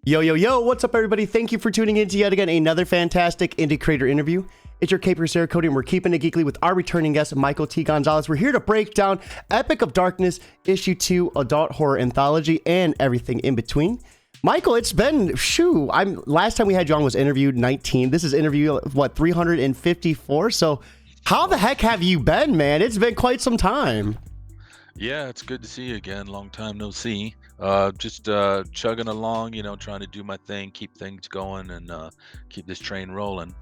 Yo, yo, yo, what's up, everybody? Thank you for tuning in to yet again another fantastic indie creator interview. It's your Caper Sarah Cody, and we're keeping it geekly with our returning guest, Michael T. Gonzalez. We're here to break down Epic of Darkness, Issue 2, Adult Horror Anthology, and everything in between. Michael, it's been, last time we had you on was interview 19. This is interview, 354? So how the heck have you been, man? It's been quite some time. Yeah, it's good to see you again. Long time no see. Just chugging along, trying to do my thing, keep things going, and keep this train rolling.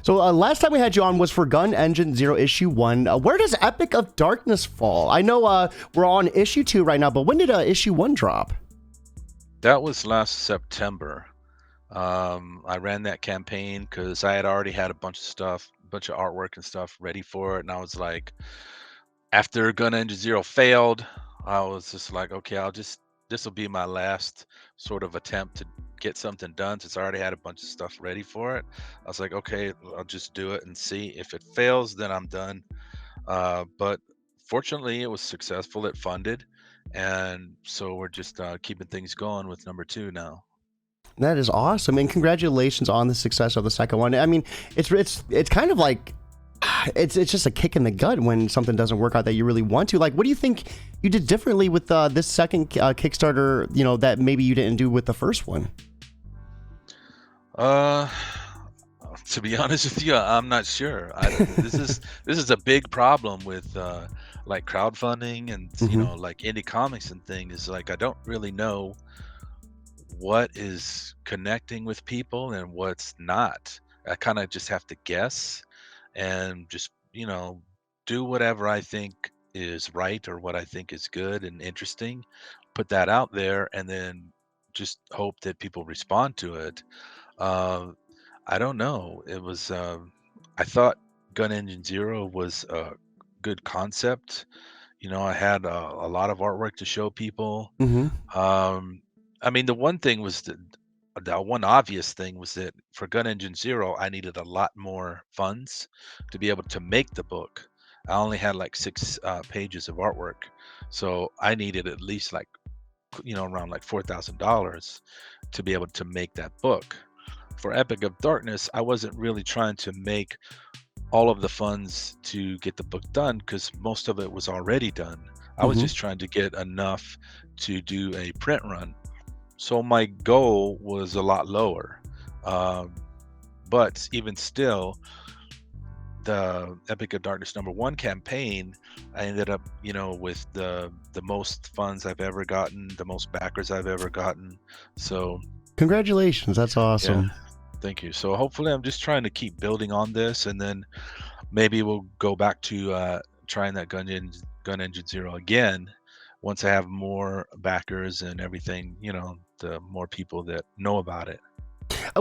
So last time we had you on was for Gun Engine 0 Issue 1. Where does Epic of Darkness fall? I know we're on Issue 2 right now, but when did Issue 1 drop? That was last September. I ran that campaign because I had already had a bunch of artwork and stuff ready for it, and I was like, after Gun Engine 0 failed, I was just like, okay, this will be my last sort of attempt to get something done since I already had a bunch of stuff ready for it. I was like, okay, I'll just do it and see. If it fails, then I'm done. But fortunately, it was successful. It funded. And so we're just keeping things going with number 2 now. That is awesome, and congratulations on the success of the second one. I mean, it's kind of like it's just a kick in the gut when something doesn't work out that you really want to. Like, what do you think you did differently with this second Kickstarter, that maybe you didn't do with the first one? To be honest with you, I'm not sure. This is a big problem with like crowdfunding and like indie comics and things. Is like I don't really know what is connecting with people and what's not. I kind of just have to guess and just do whatever I think is right or what I think is good and interesting, put that out there, and then just hope that people respond to it. I don't know. It was I thought Gun Engine 0 was a good concept. I had a lot of artwork to show people. I mean, the one thing was the one obvious thing was that for Gun Engine 0, I needed a lot more funds to be able to make the book. I only had like 6 pages of artwork, so I needed at least like around like $4,000 to be able to make that book. For Epic of Darkness, I wasn't really trying to make all of the funds to get the book done because most of it was already done. I was just trying to get enough to do a print run. So my goal was a lot lower. But even still, the Epic of Darkness #1 campaign, I ended up, with the most funds I've ever gotten, the most backers I've ever gotten. So congratulations, that's awesome. Yeah, thank you. So hopefully I'm just trying to keep building on this, and then maybe we'll go back to trying that Gun Engine 0 again once I have more backers and everything, the more people that know about it.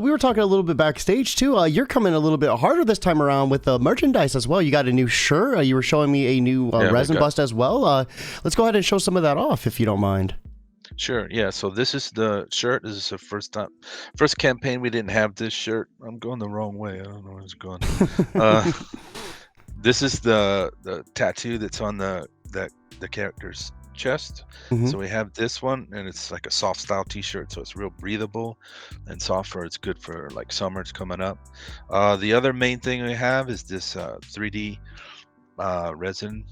We were talking a little bit backstage too. You're coming a little bit harder this time around with merchandise as well. You got a new shirt. You were showing me a new resin bust as well. Let's go ahead and show some of that off if you don't mind. Sure. Yeah. So this is the shirt. This is the first campaign we didn't have this shirt. I'm going the wrong way. I don't know where it's going. This is the tattoo that's on the character's chest. So we have this one, and it's like a soft style t-shirt, so it's real breathable and soft. It's good for like summer. It's coming up. The other main thing we have is this 3D resin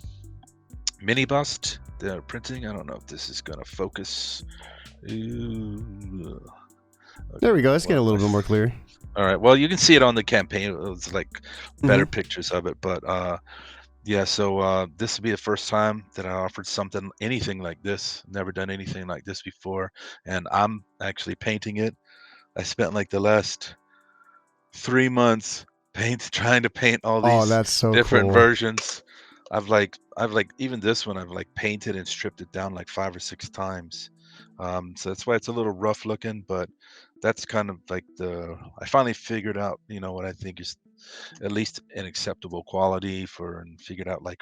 mini bust. The printing, I don't know if this is gonna focus. Ooh. Okay. There we go. Let's get a little bit more clear. All right. Well, you can see it on the campaign. It was like better pictures of it, but yeah. So this will be the first time that I offered anything like this. Never done anything like this before, and I'm actually painting it. I spent like the last 3 months trying to paint all these that's so different cool. versions. I've like even this one I've like painted and stripped it down like 5 or 6 times. So that's why it's a little rough looking, but that's kind of like I finally figured out, what I think is at least an acceptable quality and figured out like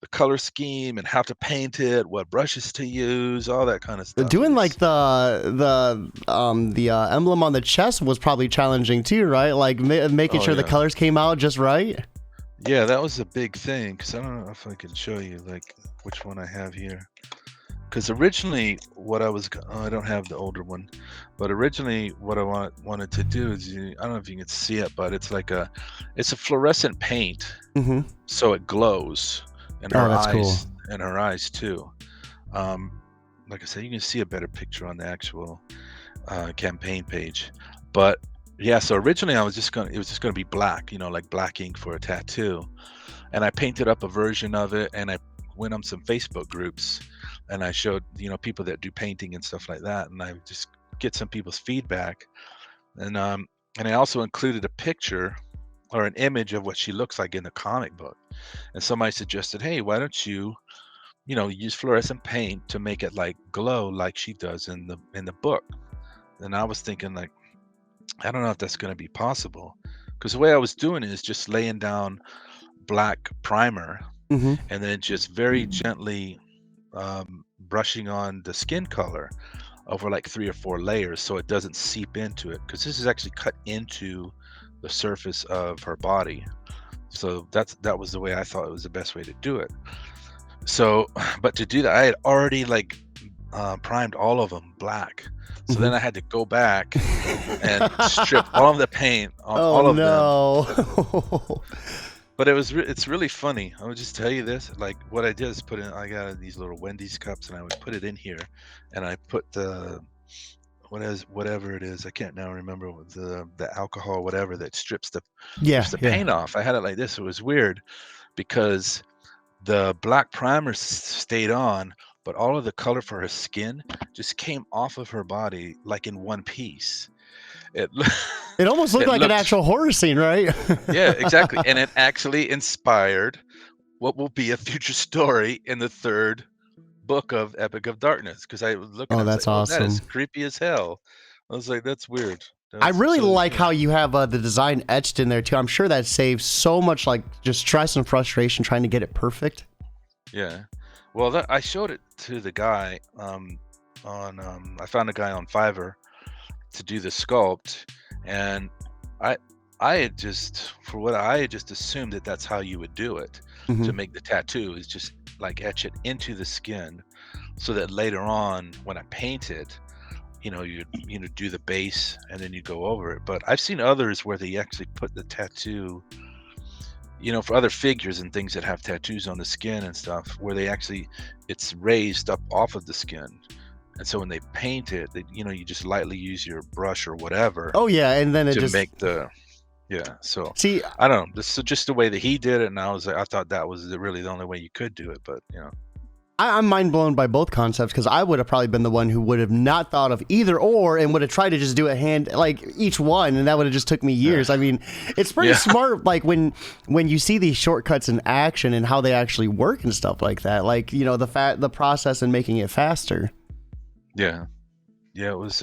the color scheme and how to paint it, what brushes to use, all that kind of stuff. Doing like the emblem on the chest was probably challenging too, right? Like making sure the colors came out just right. Yeah, that was a big thing because I don't know if I can show you like which one I have here. because originally what I don't have the older one, but originally what I wanted to do is, I don't know if you can see it, but it's a fluorescent paint, Mm-hmm. so it glows, and Oh, that's cool. her eyes too. Um, like I said, you can see a better picture on the actual campaign page, but yeah. So originally it was just gonna be black, like black ink for a tattoo, and I painted up a version of it, and I went on some Facebook groups, and I showed people that do painting and stuff like that, and I just get some people's feedback, and I also included a picture or an image of what she looks like in the comic book, and somebody suggested, hey, why don't you use fluorescent paint to make it like glow like she does in the book. And I was thinking, like, I don't know if that's going to be possible, because the way I was doing it is just laying down black primer Mm-hmm. and then just very gently brushing on the skin color over like 3 or 4 layers so it doesn't seep into it, because this is actually cut into the surface of her body. So that was the way I thought it was the best way to do it. So, but to do that, I had already like primed all of them black. So then I had to go back and strip all of the paint on Oh all of them. no. But it's really funny. I would just tell you this. Like, what I did is I got these little Wendy's cups, and I would put it in here, and I put the whatever it is. I can't now remember what the alcohol, whatever that strips the Yeah, yeah. paint off. I had it like this. It was weird because the black primer stayed on, but all of the color for her skin just came off of her body like in one piece. It It almost looked it like an looked actual horror scene, right? Yeah, exactly. And it actually inspired what will be a future story in the 3rd book of Epic of Darkness, because I was looking Oh, at it, I was that's like, oh, that is awesome. creepy as hell. I was like, that's weird. I really like Yeah. how you have the design etched in there too. I'm sure that saves so much like just stress and frustration trying to get it perfect. Yeah. Well, I showed it to the guy I found a guy on Fiverr to do the sculpt, and I had just assumed that that's how you would do it to Mhm. make the tattoo, is just like etch it into the skin, so that later on when I paint it, you do the base and then you go over it. But I've seen others where they actually put the tattoo, for other figures and things that have tattoos on the skin and stuff, where it's raised up off of the skin. And so when they paint it, you just lightly use your brush or whatever Oh yeah, and then it to just make so see. I don't know. This is just the way that he did it, and I thought that was really the only way you could do it, but I'm mind blown by both concepts because I would have probably been the one who would have not thought of either or and would have tried to just do a hand like each one, and that would have just took me years. I mean, it's pretty smart. Like when you see these shortcuts in action and how they actually work and stuff like that. Like the process and making it faster. Yeah. Yeah, it was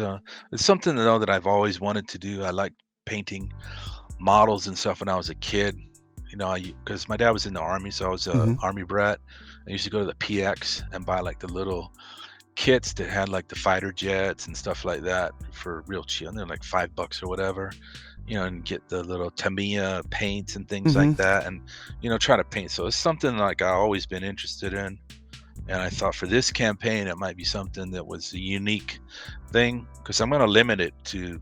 it's something though that I've always wanted to do. I like painting models and stuff when I was a kid. Because my dad was in the army, so I was a Mhm. army brat. I used to go to the PX and buy like the little kits that had like the fighter jets and stuff like that for real cheap. And they're like $5 or whatever, and get the little Tamiya paints and things like Mhm. that, and try to paint. So it's something like I've always been interested in. And I thought for this campaign, it might be something that was a unique thing, because I'm going to limit it to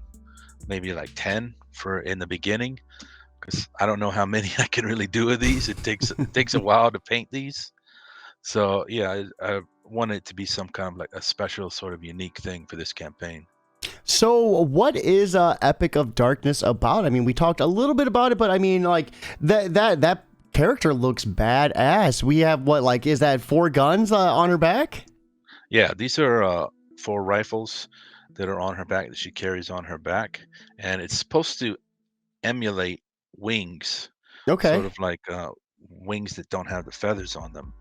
maybe like 10 for in the beginning, because I don't know how many I can really do of these. It takes a while to paint these. So yeah, I want it to be some kind of like a special sort of unique thing for this campaign. So, what is Epic of Darkness about? I mean, we talked a little bit about it, but I mean, like that character looks badass. We have is that 4 guns on her back? Yeah, these are 4 rifles that are on her back, that she carries on her back, and it's supposed to emulate wings, sort Okay. of like wings that don't have the feathers on them.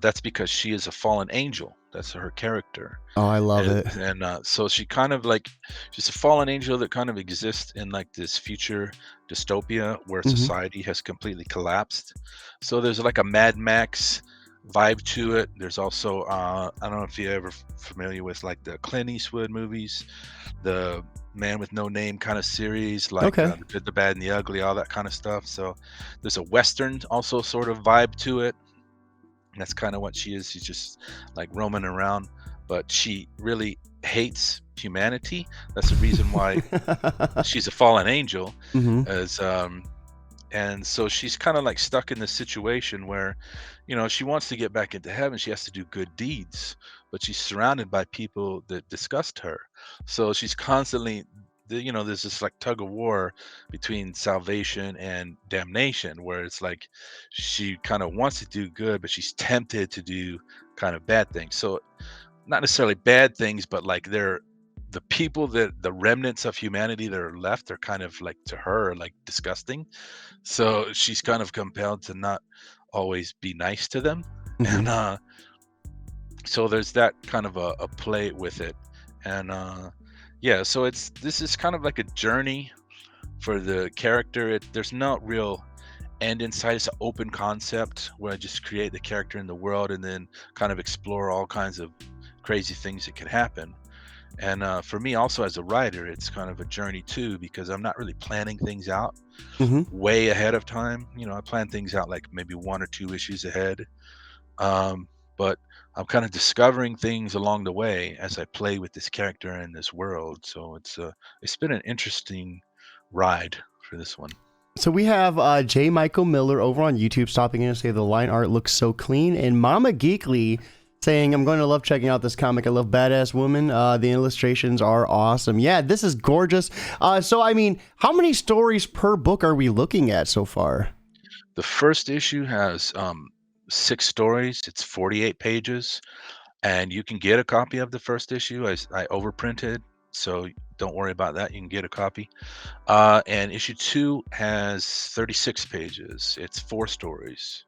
That's because she is a fallen angel. That's her character. Oh, I love it. And so she kind of like, she's a fallen angel that kind of exists in like this future dystopia where Mhm. society has completely collapsed. So there's like a Mad Max vibe to it. There's also I don't know if you're ever familiar with like the Clint Eastwood movies, the Man with No Name kind of series, like Okay. The Good, the Bad, and the Ugly, all that kind of stuff. So there's a Western also sort of vibe to it. That's kind of what she is. She's just like roaming around, but she really hates humanity. That's the reason why she's a fallen angel, Hmm. as and so she's kind of like stuck in this situation where, she wants to get back into heaven. She has to do good deeds, but she's surrounded by people that disgust her. So she's constantly, there's this like tug of war between salvation and damnation, where it's like she kind of wants to do good, but she's tempted to do kind of bad things. So not necessarily bad things, but like they're the people that the remnants of humanity that are left are kind of like to her like disgusting, so she's kind of compelled to not always be nice to them. Hmm. And so there's that kind of a play with it. And yeah, so this is kind of like a journey for the character. There's not real end in sight. It's an open concept where I just create the character in the world and then kind of explore all kinds of crazy things that could happen. And for me also as a writer, it's kind of a journey too, because I'm not really planning things out Hmm. way ahead of time. I plan things out like maybe 1 or 2 issues ahead. Um, but I'm kind of discovering things along the way as I play with this character and this world. So it's been an interesting ride for this one. So we have J. Michael Miller over on YouTube stopping in to say the line art looks so clean, and Mama Geekly saying, I'm going to love checking out this comic. I love Badass Woman. The illustrations are awesome. Yeah, this is gorgeous. So, I mean, how many stories per book are we looking at so far? The first issue has 6 stories. It's 48 pages, and you can get a copy of the first issue. I overprinted, so don't worry about that. You can get a copy. And issue 2 has 36 pages. It's 4 stories.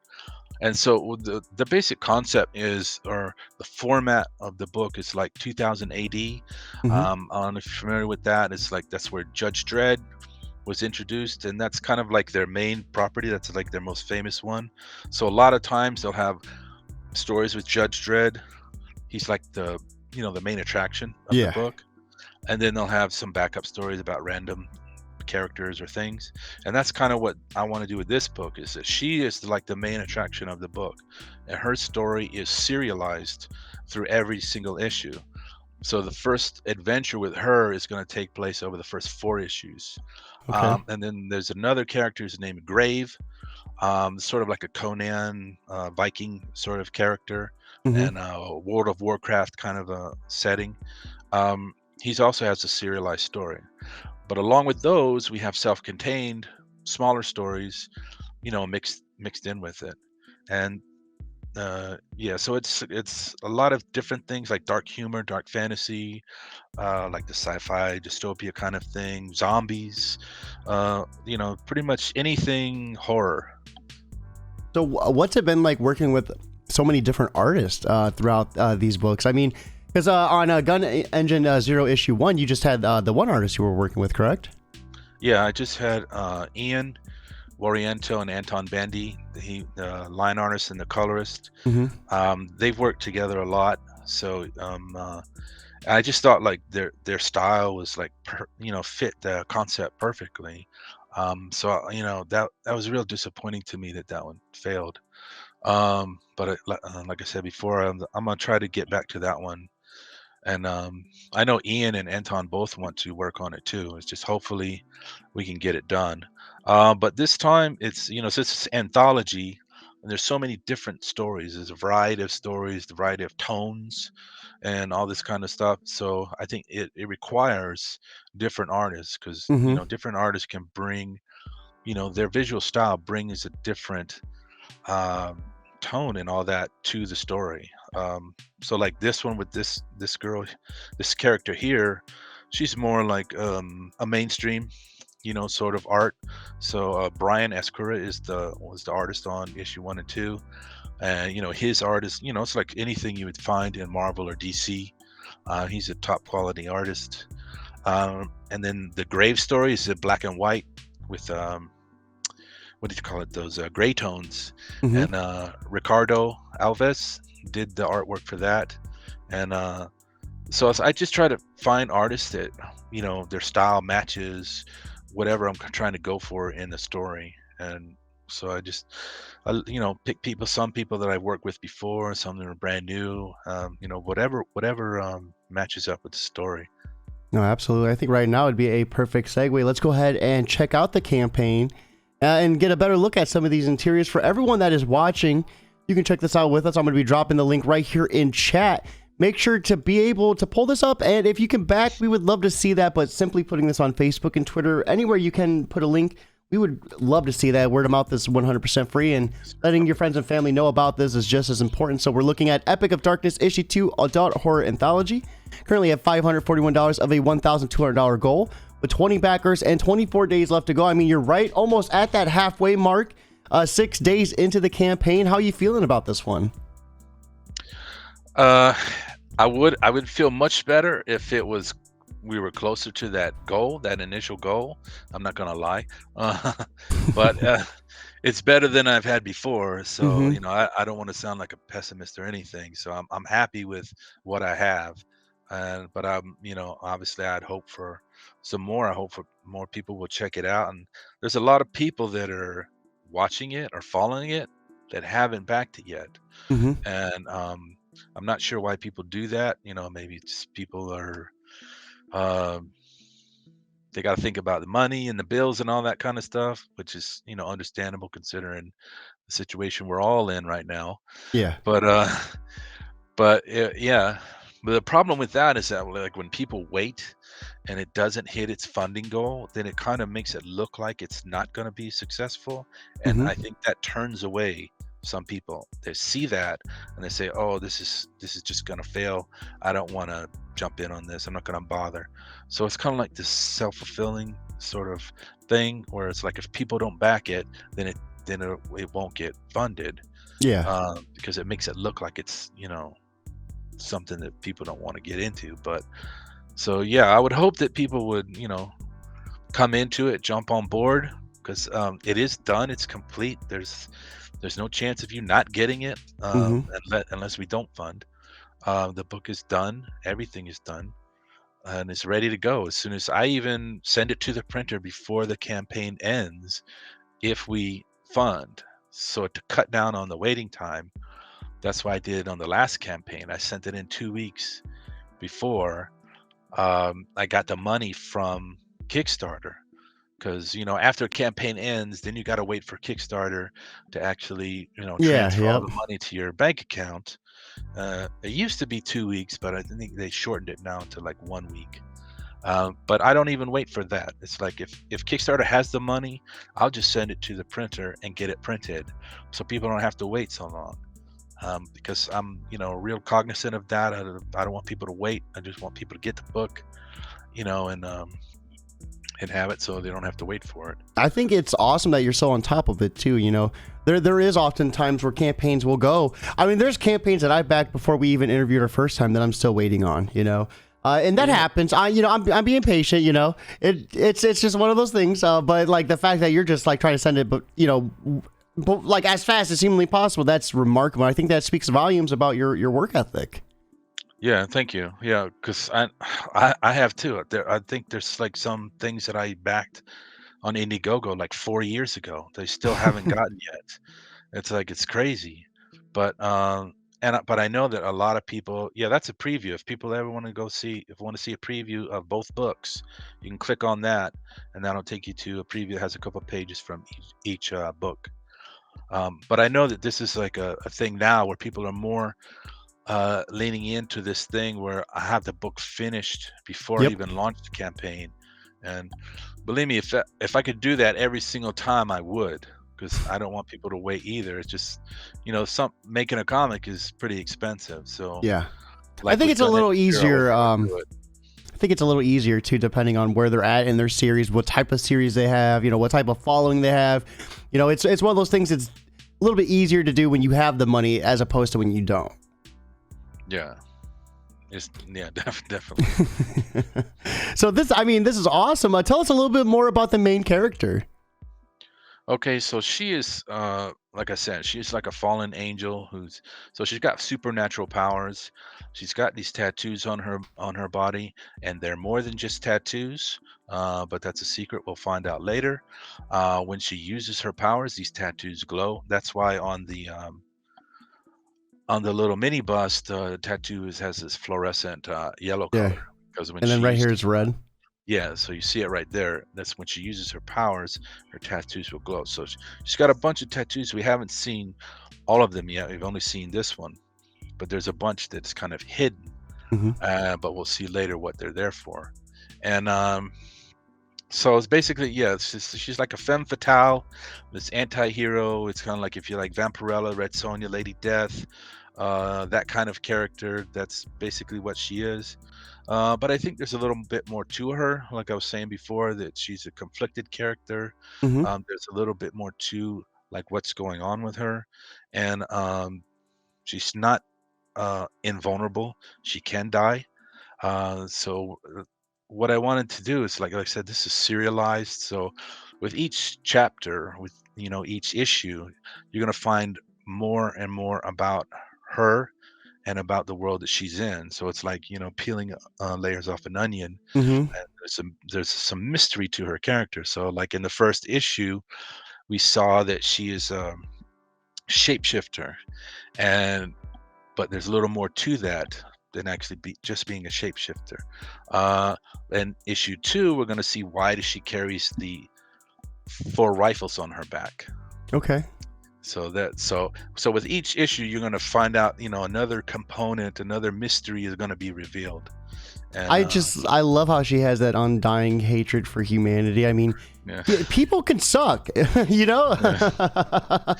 And so the basic concept is, or the format of the book is like 2000 AD. Hmm. I don't know if you're familiar with that. It's like that's where Judge Dredd was introduced, and that's kind of like their main property. That's like their most famous one. So a lot of times they'll have stories with Judge Dredd. He's like the main attraction of the Yeah. book, and then they'll have some backup stories about random characters or things. And that's kind of what I want to do with this book, is that she is like the main attraction of the book, and her story is serialized through every single issue. So the first adventure with her is going to take place over the first 4 issues. Okay. And then there's another character who's named Grave, sort of like a Conan Viking sort of character, Hmm. and a World of Warcraft kind of a setting. He's also has a serialized story. But along with those, we have self-contained, smaller stories, mixed in with it. And yeah, so it's a lot of different things like dark humor, dark fantasy, like the sci-fi dystopia kind of thing, zombies, pretty much anything horror. So, what's it been like working with so many different artists throughout these books? I mean, because on Gun Engine Zero issue 1, you just had the one artist you were working with, correct? Yeah, I just had Ian Warriento and Anton Bandy, the line artist and the colorist. Hmm. They've worked together a lot, so I just thought like their style was like fit the concept perfectly. So that was real disappointing to me that one failed. But like I said before, I'm gonna try to get back to that one. And I know Ian and Anton both want to work on it too. It's just hopefully we can get it done. But this time it's since it's anthology, and there's so many different stories. There's a variety of stories, the variety of tones, and all this kind of stuff. So I think it requires different artists, because Hmm. different artists can bring their visual style brings a different um, tone and all that to the story. So like this one with this girl, this character here, she's more like a mainstream, sort of art. So Brian Escura was the artist on issue 1 and 2, and his art is it's like anything you would find in Marvel or DC. He's a top quality artist. And then the Grave story is black and white with what did you call it? Those gray tones. Hmm. And Ricardo Alves did the artwork for that. And so I just try to find artists that their style matches whatever I'm trying to go for in the story. And So pick people, some people that I've worked with before, some that are brand new. Whatever matches up with the story. No, absolutely. I think right now would be a perfect segue. Let's go ahead and check out the campaign and get a better look at some of these interiors. For everyone that is watching, you can check this out with us. I'm going to be dropping the link right here in chat. Make sure to be able to pull this up, and if you can back, we would love to see that. But simply putting this on Facebook and Twitter, anywhere you can put a link, we would love to see that. Word of mouth is 100% free, and letting your friends and family know about this is just as important. So we're looking at Epic of Darkness Issue 2 Adult Horror Anthology. Currently at $541 of a $1,200 goal, with 20 backers and 24 days left to go. I mean, you're right, almost at that halfway mark. 6 days into the campaign. How are you feeling about this one? I would feel much better if we were closer to that goal, that initial goal. I'm not gonna lie, but it's better than I've had before. So I don't want to sound like a pessimist or anything. So I'm happy with what I have, but obviously I'd hope for some more. I hope for more people will check it out, and there's a lot of people that are watching it or following it that haven't backed it yet, and I'm not sure why people do that. Maybe it's people are they got to think about the money and the bills and all that kind of stuff, which is understandable considering the situation we're all in right now. Yeah. But yeah. But the problem with that is that, like, when people wait and it doesn't hit its funding goal, then it kind of makes it look like it's not going to be successful, and I think that turns away some people. They see that and they say, oh, this is just going to fail. I don't want to jump in on this. I'm not going to bother. So it's kind of like this self-fulfilling sort of thing, where it's like if people don't back it, then it won't get funded. Yeah. Because it makes it look like it's something that people don't want to get into. But so yeah, I would hope that people would come into it, jump on board, because it is done. It's complete. There's no chance of you not getting it unless we don't fund. The book is done. Everything is done, and it's ready to go. As soon as I even send it to the printer before the campaign ends, if we fund. So to cut down on the waiting time, that's why I did it on the last campaign. I sent it in 2 weeks before I got the money from Kickstarter. Because after a campaign ends, then you got to wait for Kickstarter to actually transfer all the money to your bank account. It used to be 2 weeks, but I think they shortened it now to like 1 week. But I don't even wait for that. It's like if Kickstarter has the money, I'll just send it to the printer and get it printed, so people don't have to wait so long. Because I'm real cognizant of that. I don't want people to wait. I just want people to get the book, and have it so they don't have to wait for it. I think it's awesome that you're so on top of it too. There is often times where campaigns will go. I mean, there's campaigns that I backed before we even interviewed our first time that I'm still waiting on. And that happens. I'm being patient. It's just one of those things. But like the fact that you're just like trying to send it, but like as fast as seemingly possible, that's remarkable. I think that speaks volumes about your work ethic. Yeah, thank you. Yeah, because I have too. I think there's like some things that I backed on Indiegogo like 4 years ago. They still haven't gotten yet. It's crazy, but but I know that a lot of people. Yeah, that's a preview. If people ever want to see a preview of both books, you can click on that, and that'll take you to a preview that has a couple of pages from each book. But I know that this is like a thing now where people are more leaning into this thing where I have the book finished before I even launch the campaign. And believe me, if I could do that every single time, I would, because I don't want people to wait either. It's just making a comic is pretty expensive. So yeah, like I think it's a little easier. I think it's a little easier too, depending on where they're at in their series, what type of series they have, what type of following they have. It's one of those things. It's a little bit easier to do when you have the money as opposed to when you don't. Yeah. Definitely. So this is awesome. Tell us a little bit more about the main character. Okay, so she is like I said, she's like a fallen angel so she's got supernatural powers. She's got these tattoos on her body, and they're more than just tattoos. But that's a secret we'll find out later. When she uses her powers, these tattoos glow. That's why on the little mini bust, tattoo has this fluorescent yellow Yeah. color because when And then she right here uses it's red. yeah, so you see it right there. That's when she uses her powers, her tattoos will glow. So she's got a bunch of tattoos. We haven't seen all of them yet. We've only seen this one, but there's a bunch that's kind of hidden. Hmm. But we'll see later what they're there for. And so it's basically, yeah, she's like a femme fatale, this anti-hero. It's kind of like if you like Vampirella, Red Sonja, Lady Death, that kind of character. That's basically what she is. But I think there's a little bit more to her. Like I was saying before, that she's a conflicted character. Hmm. There's a little bit more to like what's going on with her, and she's not invulnerable. She can die. What I wanted to do is, like I said, this is serialized. So with each chapter, with each issue, you're gonna find more and more about her and about the world that she's in. So it's like peeling layers off an onion, Hmm. and there's some mystery to her character. So like in the first issue, we saw that she is a shapeshifter, and but there's a little more to that than actually just being a shapeshifter. Uh, in issue 2, we're going to see why does she carries the 4 rifles on her back. Okay. So with each issue, you're going to find out, another component, another mystery is going to be revealed. And I love how she has that undying hatred for humanity. I mean, yeah. people can suck, you know? Yeah.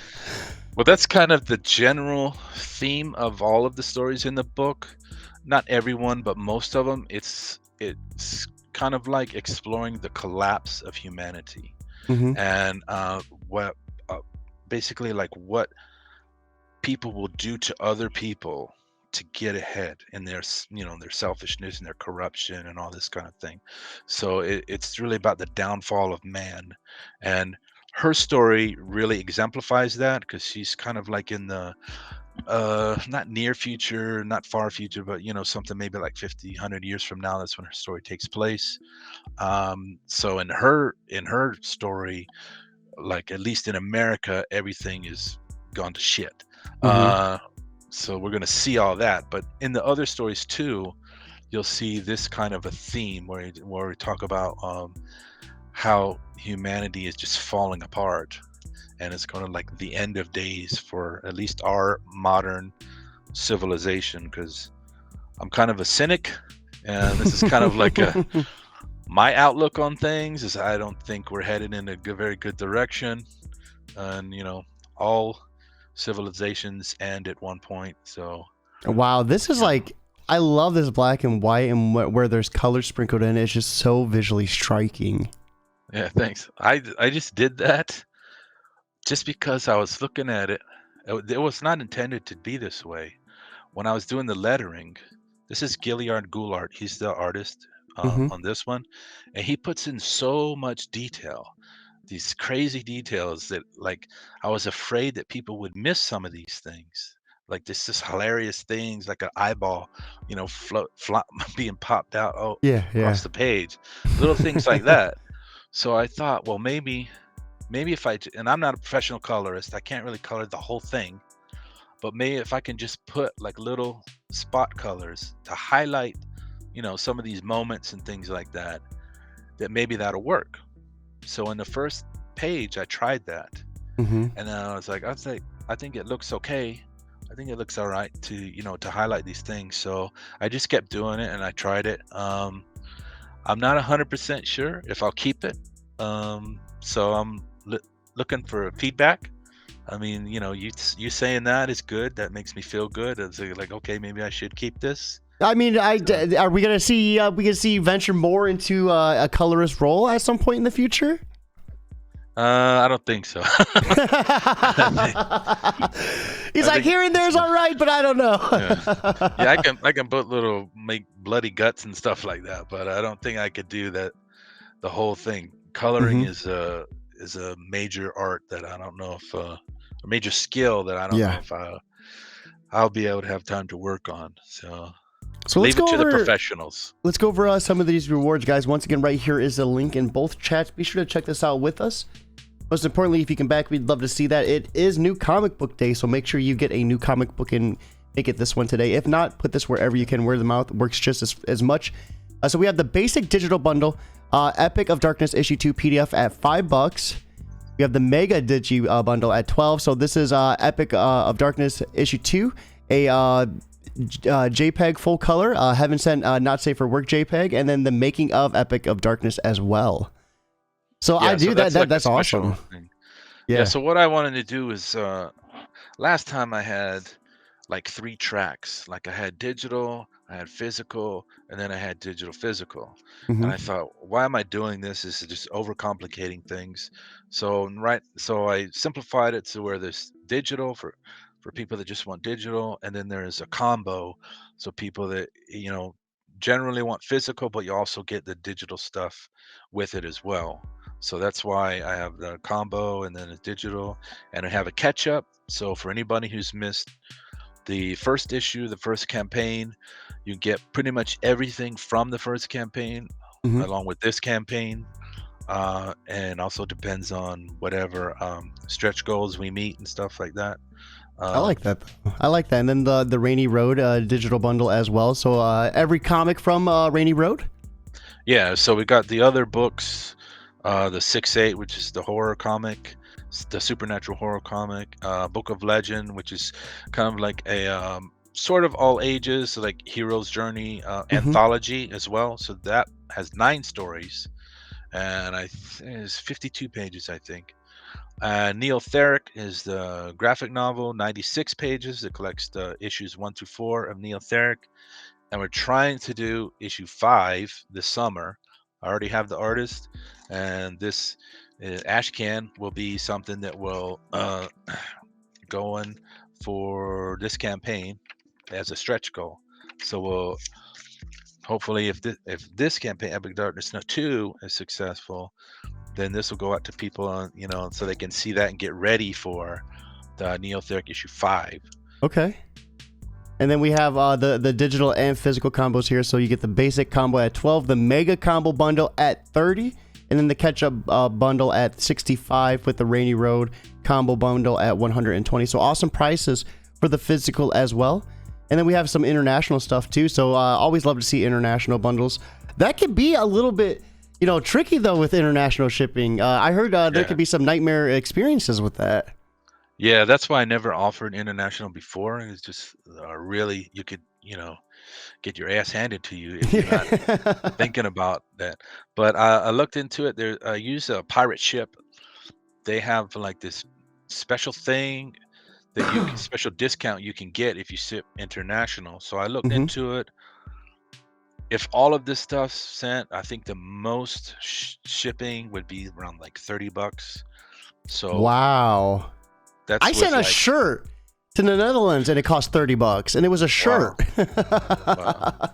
Well, that's kind of the general theme of all of the stories in the book. Not everyone, but most of them. It's kind of like exploring the collapse of humanity, Hmm. and what basically like what people will do to other people to get ahead in their their selfishness and their corruption and all this kind of thing. So it's really about the downfall of man, and her story really exemplifies that because she's kind of like in the not near future, not far future, but something maybe like 50, 100 years from now. That's when her story takes place. So in her story, like at least in America, everything is gone to shit. Hmm. So we're gonna see all that, but in the other stories too, you'll see this kind of a theme where we talk about how humanity is just falling apart, and it's kind of like the end of days for at least our modern civilization. Because I'm kind of a cynic, and this is kind of like my outlook on things is I don't think we're headed in a very good direction, and all civilizations end at one point. So Wow, this is yeah, like, I love this black and white and where there's color sprinkled in. It's just so visually striking. yeah, thanks. I just did that just because I was looking at it. It was not intended to be this way. When I was doing the lettering, this is Gilliard Goulart. He's the artist Hmm. on this one, and he puts in so much detail, these crazy details that like I was afraid that people would miss some of these things. Like this just hilarious things like an eyeball, being popped out Yeah, across yeah. the page, little things like that. So I thought, well, maybe if and I'm not a professional colorist, I can't really color the whole thing, but maybe if I can just put like little spot colors to highlight, some of these moments and things like that, that maybe that'll work. So in the first page, I tried that, Hmm. and then I think it looks okay. I think it looks all right to to highlight these things. So I just kept doing it, and I tried it. I'm not 100% sure if I'll keep it. So I'm looking for feedback. I mean, you saying that is good. That makes me feel good. It's like, okay, maybe I should keep this. I mean, So, are we gonna see you venture more into a colorist role at some point in the future? I don't think so. He's I like, think here and there's so. all right, but I don't know. Yeah, I can put make bloody guts and stuff like that, but I don't think I could do that the whole thing. Coloring Hmm. is a major art that I don't know if a major skill that I don't know Yeah. if I'll be able to have time to work on. So So leave it to the professionals. let's go over some of these rewards, guys. Once again, right here is a link in both chats. Be sure to check this out with us. Most importantly, if you can back, we'd love to see that. It is New Comic Book Day, so make sure you get a new comic book and make it this one today. If not, put this wherever you can. Word of mouth works just as much. So we have the basic digital bundle, Epic of Darkness issue 2 PDF at $5. We have the Mega Digi bundle at $12. So this is Epic of Darkness issue 2, a JPEG full color, Heaven Sent Not Safe for Work JPEG, and then the Making of Epic of Darkness as well. So yeah, I do that. That's awesome. Yeah. So what I wanted to do is, last time I had like 3 tracks. Like I had digital, I had physical, and then I had digital physical. And I thought, why am I doing this? This is just overcomplicating things. So I simplified it to where there's digital for people that just want digital, and then there's a combo. So people that generally want physical, but you also get the digital stuff with it as well. So that's why I have the combo and then a digital, and I have a catch up. So for anybody who's missed the first issue, the first campaign, you get pretty much everything from the first campaign along with this campaign. And also depends on whatever stretch goals we meet and stuff like that. I like that. I like that. And then the Rainy Road digital bundle as well. So every comic from Rainy Road? Yeah, so we got the other books, the 6-8, which is the horror comic, the supernatural horror comic, Book of Legend, which is kind of like a sort of all ages, like Hero's Journey anthology as well. So that has 9 stories, and it's 52 pages, I think. Neotheric is the graphic novel, 96 pages. It collects the issues 1 through 4 of Neotheric. And we're trying to do issue 5 this summer. I already have the artist, and this Ashcan will be something that will go in for this campaign as a stretch goal. So we'll hopefully, if this campaign, Epic Darkness 2, is successful, then this will go out to people, so they can see that and get ready for the Neotheric issue 5. Okay. And then we have the digital and physical combos here. So you get the basic combo at 12, the mega combo bundle at 30, and then the catch-up bundle at 65 with the Rainy Road combo bundle at 120. So awesome prices for the physical as well. And then we have some international stuff too. So always love to see international bundles. That could be a little bit, tricky though with international shipping. I heard there could be some nightmare experiences with that. Yeah, that's why I never offered international before. It's just really, you could, get your ass handed to you if you're not thinking about that. But I looked into it. I use a pirate ship. They have like this special thing that special discount you can get if you ship international. So I looked into it. If all of this stuff's sent, I think the most shipping would be around like $30. So wow. I sent a shirt to the Netherlands and it cost $30, and it was a shirt. Wow.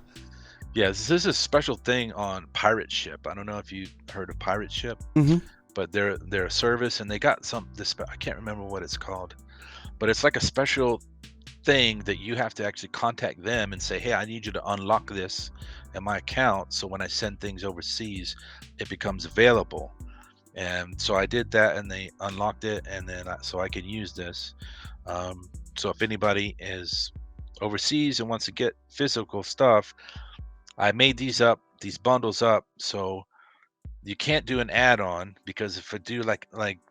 Yeah, this is a special thing on Pirate Ship. I don't know if you heard of Pirate Ship, but they're a service, and they got I can't remember what it's called, but it's like a special thing that you have to actually contact them and say, hey, I need you to unlock this in my account, so when I send things overseas, it becomes available. And so I did that, and they unlocked it, and then so I can use this. So if anybody is overseas and wants to get physical stuff, I made these bundles up, so you can't do an add-on, because if I do like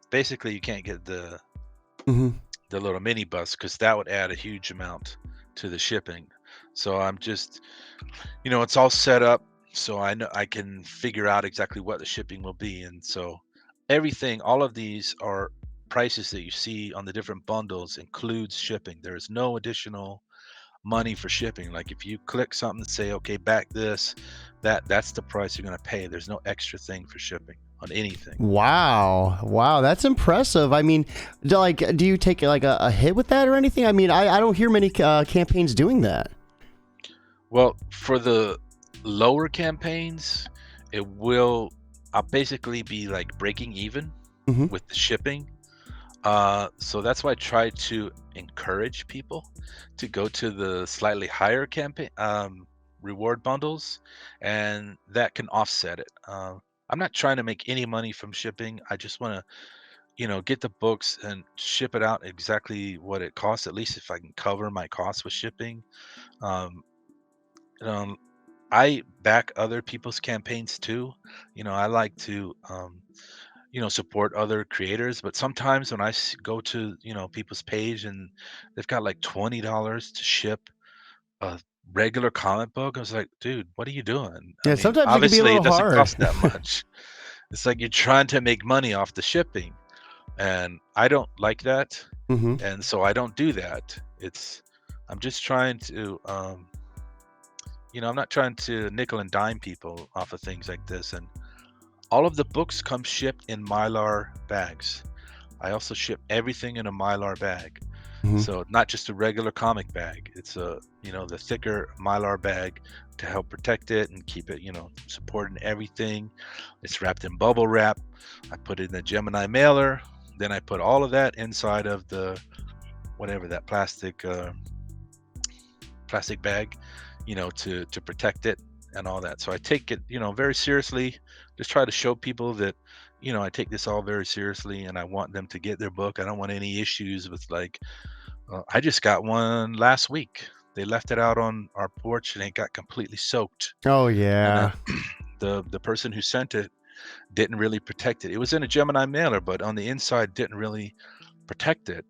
basically you can't get the little mini bus, because that would add a huge amount to the shipping. So I'm just, it's all set up, so I know I can figure out exactly what the shipping will be. And so all of these are prices that you see on the different bundles includes shipping. There is no additional money for shipping. Like if you click something and say, okay, back this, that's the price you're going to pay. There's no extra thing for shipping on anything. Wow, that's impressive. I mean, do you take like a hit with that or anything? I mean, I don't hear many campaigns doing that. Well, for the lower campaigns, I'll basically be like breaking even with the shipping. So that's why I try to encourage people to go to the slightly higher campaign reward bundles, and that can offset it. I'm not trying to make any money from shipping. I just want to, get the books and ship it out exactly what it costs. At least if I can cover my costs with shipping. Um, um, I back other people's campaigns too. I like to support other creators, but sometimes when go to people's page and they've got like $20 to ship a regular comic book, I was like, dude, what are you doing? I Yeah, mean, sometimes it can be a obviously little it doesn't hard. cost that much. It's like you're trying to make money off the shipping, and I don't like that, Hmm. and so I don't do that. I'm just trying to I'm not trying to nickel and dime people off of things like this. And all of the books come shipped in Mylar bags. I also ship everything in a Mylar bag. Hmm. So not just a regular comic bag. It's the thicker Mylar bag to help protect it and keep it, supporting everything. It's wrapped in bubble wrap. I put it in a Gemini mailer. Then I put all of that inside of the whatever that plastic bag, to protect it and all that. So I take it, very seriously. Just try to show people that, I take this all very seriously, and I want them to get their book. I don't want any issues with like, I just got one last week. They left it out on our porch and it got completely soaked. Oh And yeah. the person who sent it didn't really protect it. It was in a Gemini mailer, but on the inside didn't really protect it.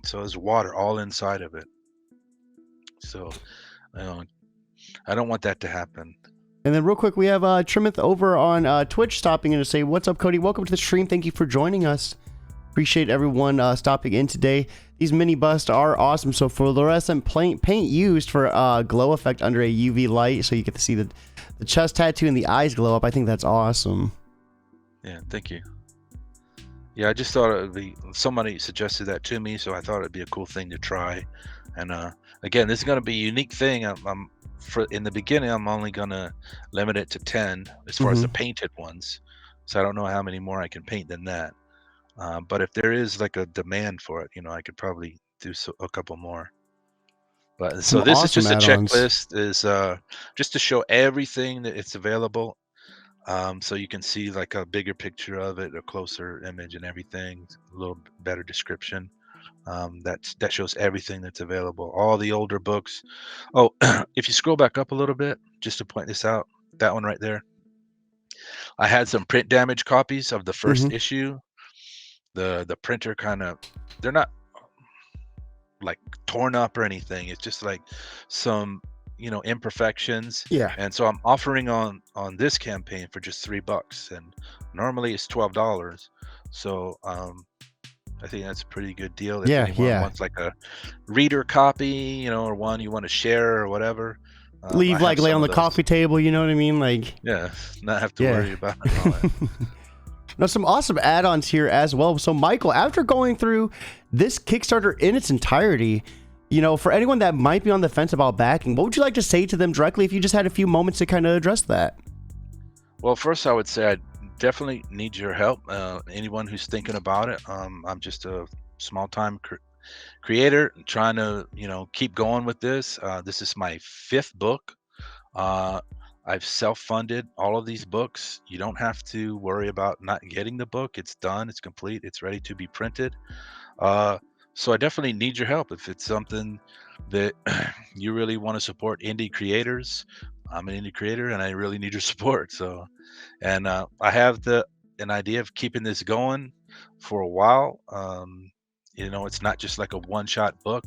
So there's water all inside of it. So you know, I don't want that to happen. And then real quick, we have Trimith over on Twitch stopping in to say, "What's up, Cody? Welcome to the stream. Thank you for joining us. Appreciate everyone stopping in today. These mini busts are awesome. So fluorescent paint used for glow effect under a UV light, so you get to see the chest tattoo and the eyes glow up. I think that's awesome." Yeah, thank you. Yeah, I just thought it would be, somebody suggested that to me, so I thought it'd be a cool thing to try. And again, this is going to be a unique thing. In the beginning, I'm only going to limit it to 10 as far as the painted ones. So I don't know how many more I can paint than that. But if there is like a demand for it, I could probably do a couple more. But Some so this is awesome just a add-ons. checklist, is just to show everything that it's available. So you can see like a bigger picture of it, a closer image and everything, a little better description. That shows everything that's available, all the older books. Oh, if you scroll back up a little bit, just to point this out, that one right there. I had some print damage copies of the first issue. The printer they're not like torn up or anything. It's just like some imperfections. Yeah. And so I'm offering on this campaign for just $3, and normally it's $12. So I think that's a pretty good deal if anyone Yeah. wants like a reader copy, or one you want to share or whatever. I Leave have lay some on of the those. coffee table. You know what I mean? Like, Yeah, not have to yeah. worry about it and all that. Now, some awesome add-ons here as well. So, Michael, after going through this Kickstarter in its entirety, for anyone that might be on the fence about backing, what would you like to say to them directly if you just had a few moments to kind of address that? Well, first I would say I definitely need your help. Anyone who's thinking about it, I'm just a small-time creator trying to, keep going with this. This is my 5th book. I've self-funded all of these books. You don't have to worry about not getting the book. It's done. It's complete. It's ready to be printed. So I definitely need your help if it's something that you really want to support indie creators. I'm an indie creator and I really need your support. So, and I have an idea of keeping this going for a while. It's not just like a one-shot book.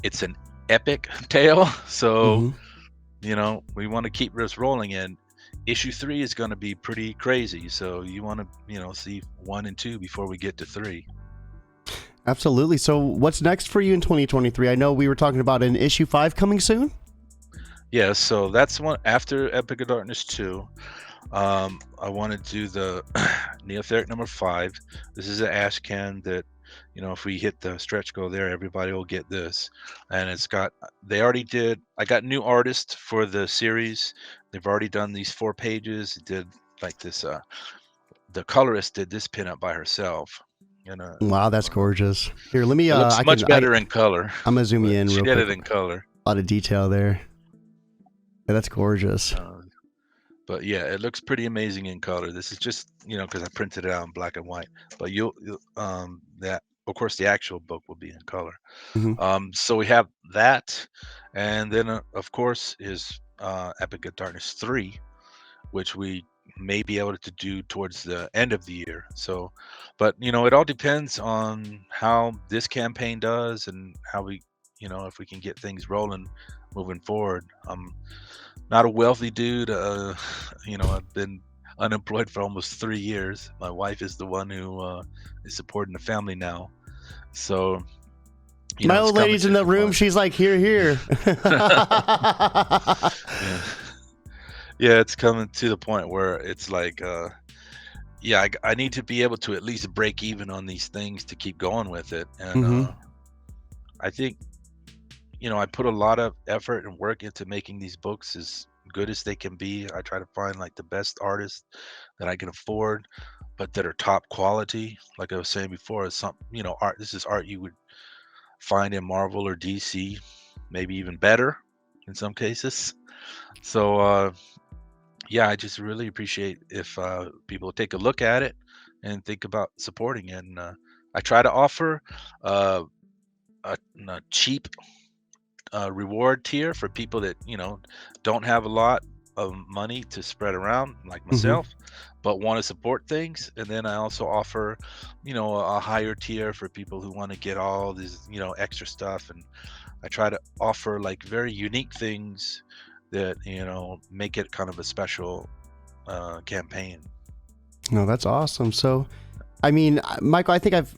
It's an epic tale. So, we want to keep this rolling, and issue 3 is going to be pretty crazy. So you want to, see 1 and 2 before we get to 3. Absolutely. So, what's next for you in 2023? I know we were talking about an issue 5 coming soon. Yeah, so that's one after Epic of Darkness 2. I want to do the Neotheric number 5. This is an ash can that, if we hit the stretch goal there, everybody will get this. And I got new artists for the series. They've already done these 4 pages. Did like this, the colorist did this pinup by herself. And Wow, that's gorgeous. Here, let me. it looks I much can. better in color, I'm gonna zoom but you in you should real get quick. it in color. A lot of detail there. Yeah, that's gorgeous. Uh, but yeah, it looks pretty amazing in color. This is just, because I printed it out in black and white. But that of course the actual book will be in color. Hmm. So we have that, and then of course is Epic of Darkness 3, which we may be able to do towards the end of the year. So, but it all depends on how this campaign does and how we, if we can get things rolling moving forward. I'm not a wealthy dude. I've been unemployed for almost 3 years. My wife is the one who is supporting the family now. So, My it's old coming lady's in to the the room. point. She's like, here, here. Yeah. Yeah, it's coming to the point where it's like, yeah, I need to be able to at least break even on these things to keep going with it. And Hmm. I think, I put a lot of effort and work into making these books as good as they can be. I try to find like the best artists that I can afford, but that are top quality. Like I was saying before, it's some, art. This is art you would find in Marvel or DC, maybe even better in some cases. So, yeah, I just really appreciate if people take a look at it and think about supporting it. And I try to offer uh, a cheap reward tier for people that don't have a lot of money to spread around, like Hmm. myself, but want to support things. And then I also offer, a higher tier for people who want to get all this, extra stuff. And I try to offer like very unique things that make it kind of a special campaign. No, that's awesome. So, I mean, Michael, I think I've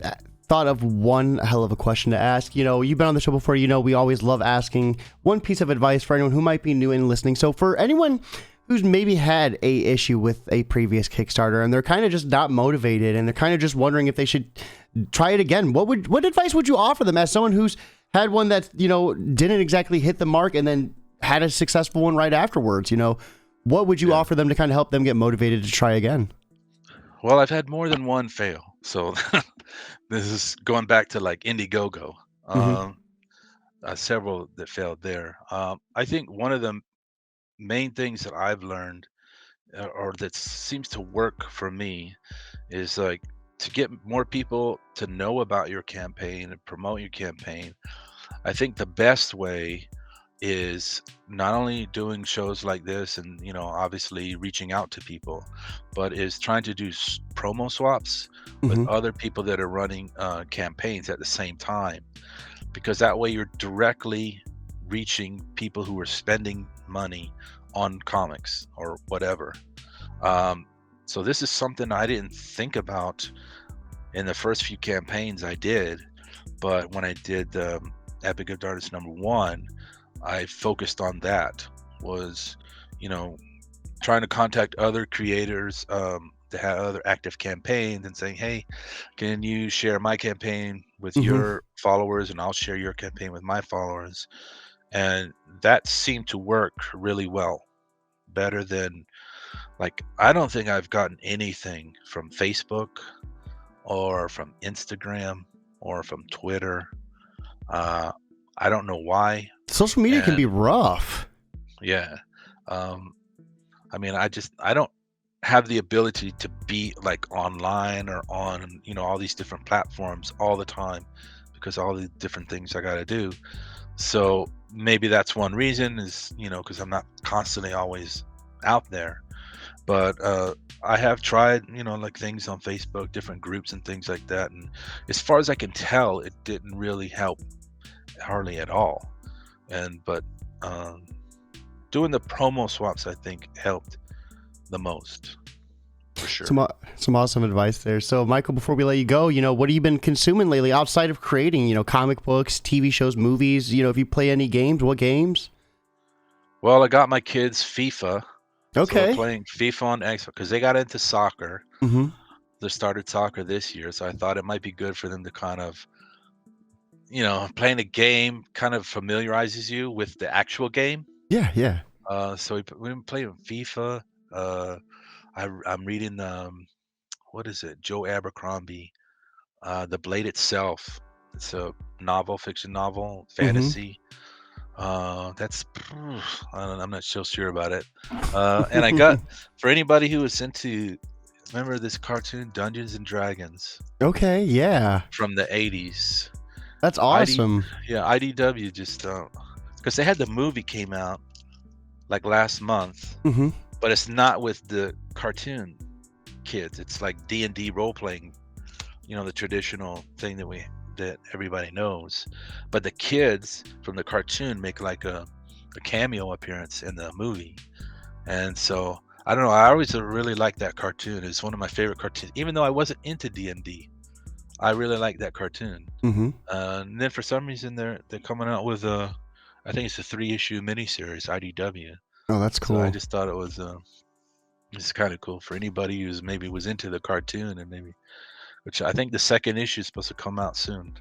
thought of one hell of a question to ask. You've been on the show before. We always love asking one piece of advice for anyone who might be new and listening. So, for anyone who's maybe had a issue with a previous Kickstarter and they're kind of just not motivated and they're kind of just wondering if they should try it again, what advice would you offer them as someone who's had one that didn't exactly hit the mark and then had a successful one right afterwards? What would you Yeah. offer them to kind of help them get motivated to try again? Well, I've had more than one fail. So this is going back to like Indiegogo. Hmm. Several that failed there. I think one of the main things that I've learned, or that seems to work for me, is like to get more people to know about your campaign and promote your campaign. I think the best way is not only doing shows like this and obviously reaching out to people, but is trying to do promo swaps with Hmm. other people that are running campaigns at the same time, because that way you're directly reaching people who are spending money on comics or whatever. um, so this is something I didn't think about in the first few campaigns I did, but when I did Epic of Darkness #1, I focused on that. Was, you know, trying to contact other creators that have other active campaigns and saying, "Hey, can you share my campaign with Hmm. your followers, and I'll share your campaign with my followers." And that seemed to work really well, better than, like, I don't think I've gotten anything from Facebook or from Instagram or from Twitter. Uh, I don't know why. Social media can be And rough. yeah, um, I mean, I don't have the ability to be like online or on, all these different platforms all the time, because all the different things I got to do. So maybe that's one reason, is, because I'm not constantly always out there. But I have tried, like things on Facebook, different groups and things like that. And as far as I can tell, it didn't really help hardly at all. But um, doing the promo swaps, I think, helped the most, for Some sure. some awesome advice there. So, Michael, before we let you go, what have you been consuming lately outside of creating? Comic books, TV shows, movies. If you play any games, what games? Well, I got my kids FIFA, so we're Okay. playing FIFA on Xbox because they got into soccer. Mm-hmm. They started soccer this year, so I thought it might be good for them to kind of, playing a game kind of familiarizes you with the actual game. Yeah, yeah. So we've been playing FIFA. I'm reading, what is it, Joe Abercrombie. The Blade itself, it's a novel, fiction novel, Mm-hmm. fantasy. That's I'm not so sure about it. And I got for anybody who was into, remember this cartoon Dungeons and Dragons Okay, yeah. from the 80s? That's ID, awesome. yeah, IDW just because they had the movie came out like last month, Mm-hmm. but it's not with the cartoon kids. It's like D&D role playing, the traditional thing that everybody knows. But the kids from the cartoon make like a cameo appearance in the movie. And so I don't know, I always really liked that cartoon. It's one of my favorite cartoons. Even though I wasn't into D&D, I really like that cartoon. Mm-hmm. And then for some reason they're coming out with I think it's a 3-issue miniseries, IDW. Oh, that's So I cool. just thought it's kind of cool for anybody who's maybe was into the cartoon, and maybe, which I think the second issue is supposed to come out soon.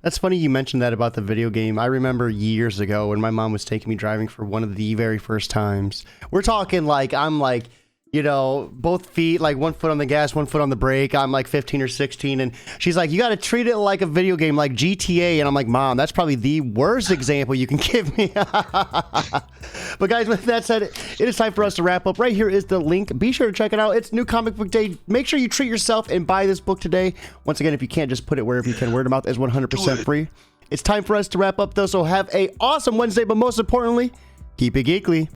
That's funny you mentioned that about the video game. I remember years ago when my mom was taking me driving for one of the very first times. We're talking like I'm like, both feet, like 1 foot on the gas, 1 foot on the brake. I'm like 15 or 16. And she's like, you got to treat it like a video game, like GTA. And I'm like, Mom, that's probably the worst example you can give me. But guys, with that said, it is time for us to wrap up. Right here is the link. Be sure to check it out. It's New Comic Book Day. Make sure you treat yourself and buy this book today. Once again, if you can't, just put it wherever you can. Word of mouth is 100% free. It's time for us to wrap up, though. So have a awesome Wednesday. But most importantly, keep it geekly.